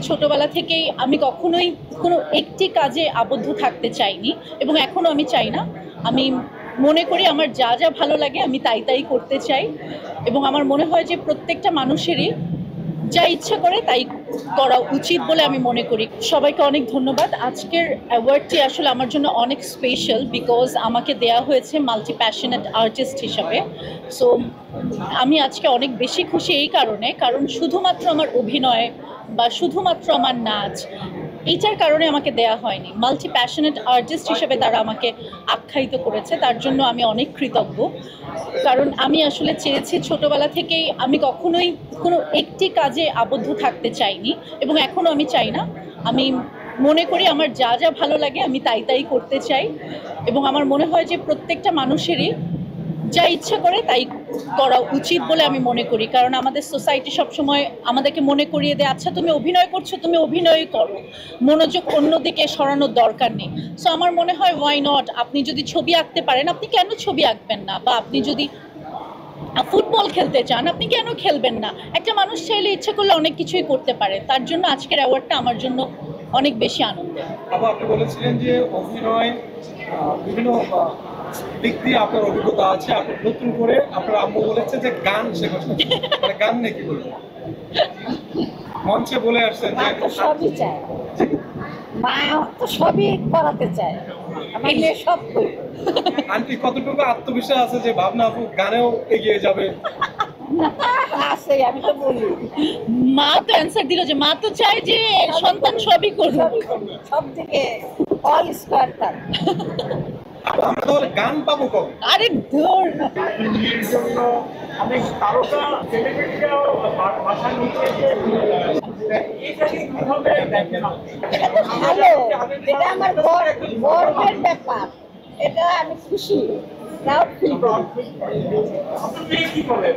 ছোটবেলা থেকেই আমি কখনোই কোনো একটি কাজে আবদ্ধ থাকতে চাইনি এবং এখনো আমি চাই না। আমি মনে করি আমার যা যা ভালো লাগে আমি তাই তাই করতে চাই এবং আমার মনে হয় যে প্রত্যেকটা মানুষেরই যা ইচ্ছা করে তাই করা উচিত বলে আমি মনে করি। সবাইকে অনেক ধন্যবাদ। আজকের অ্যাওয়ার্ডটি আসলে আমার জন্য অনেক স্পেশাল বিকজ আমাকে দেয়া হয়েছে মাল্টি প্যাশনেট আর্টিস্ট হিসাবে। সো আমি আজকে অনেক বেশি খুশি এই কারণ শুধুমাত্র আমার অভিনয় বা শুধুমাত্র আমার নাচ এইটার কারণে আমাকে দেয়া হয়নি, মাল্টি প্যাশনেট আর্টিস্ট হিসেবে তারা আমাকে আখ্যায়িত করেছে, তার জন্য আমি অনেক কৃতজ্ঞ। কারণ আমি আসলে চেয়েছি ছোটবেলা থেকেই আমি কখনোই কোনো একটি কাজে আবদ্ধ থাকতে চাইনি এবং এখনো আমি চাই না। আমি মনে করি আমার যা যা ভালো লাগে আমি তাই তাই করতে চাই এবং আমার মনে হয় যে প্রত্যেকটা মানুষেরই যা ইচ্ছা করে তাই করা উচিত বলে আমি মনে করি। কারণ আমাদের সোসাইটি সবসময় আমাদেরকে মনে করিয়ে দেয়, আচ্ছা তুমি অভিনয় করছো, তুমি অভিনয়ই করো, মনোযোগ অন্যদিকে সরানোর দরকার নেই। সো আমার মনে হয় ওয়াই নট, আপনি যদি ছবি আঁকতে পারেন আপনি কেন ছবি আঁকবেন না, বা আপনি যদি ফুটবল খেলতে চান আপনি কেন খেলবেন না। একটা মানুষ চাইলে ইচ্ছা করলে অনেক কিছুই করতে পারে, তার জন্য আজকের অ্যাওয়ার্ডটা আমার জন্য অনেক বেশি আনন্দের। আপনি বলেছিলেন যে অভিনয় বিভিন্ন দিক দিয়ে আপনার অভিজ্ঞতা আছে, আপনি নতুন করে আপনার আম্মু বলেছে যে গান শেখাচ্ছেন, মানে গান নিয়ে কি বলবেন? মঞ্চে বলে আসছেন যে সবই চায়, মা তো সবই করাতে চায়, আমার মেয়ে সব করবে। আন্টি কতটুকু আত্মবিশ্বাস আছে যে ভাবনা আপু গানেও এগিয়ে যাবে? আছে, আমি তো বলি মা তো অ্যান্সার দিল যে মা তো চায় যে সন্তান সবই করবে, সব থেকে অল স্কোয়ার তার। আমরা তাহলে গান পাবো কবে? আরে ধর বিয়ের জন্য অনেক তারকা সেলিব্রিটিরাও ভাষা নিচ্ছে এটাকে কিভাবে দেখেন? এটা তো ভালো, এটা আমার গর্বের ব্যাপার, এটা আমি খুশি, প্রাউড ফিল করি। আপনি কি বলে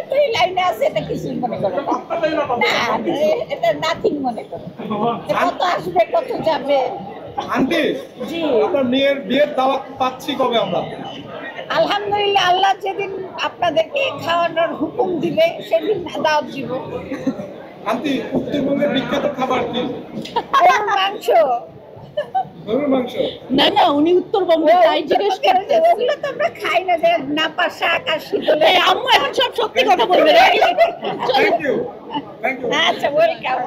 তো এই লাইনে আছে, এটা কিছুই মনে করে না, এটা নাথিং মনে করে। কত আসবে কত যাবে। আন্টি জি আপনার মেয়ের বিয়ের দাওয়াত পাচ্ছি কবে আমরা? আলহামদুলিল্লাহ, আল্লাহ যেদিন আপনাদেরকে খাওয়ানোর হুকুম দিবে সেদিন দাওয়াত দিব। আন্টি উত্তরবঙ্গের বিখ্যাত খাবার কি? গরুর মাংস। গরুর মাংস? না না, উনি উত্তরবঙ্গে তাই জিজ্ঞেস করতে। ওগুলো তো আমরা খাই না, যে নাপা শাক আর শীতলে। আম্মু এখন সব সত্যি কথা বলবে। Thank you. আচ্ছা, ওয়েলকাম।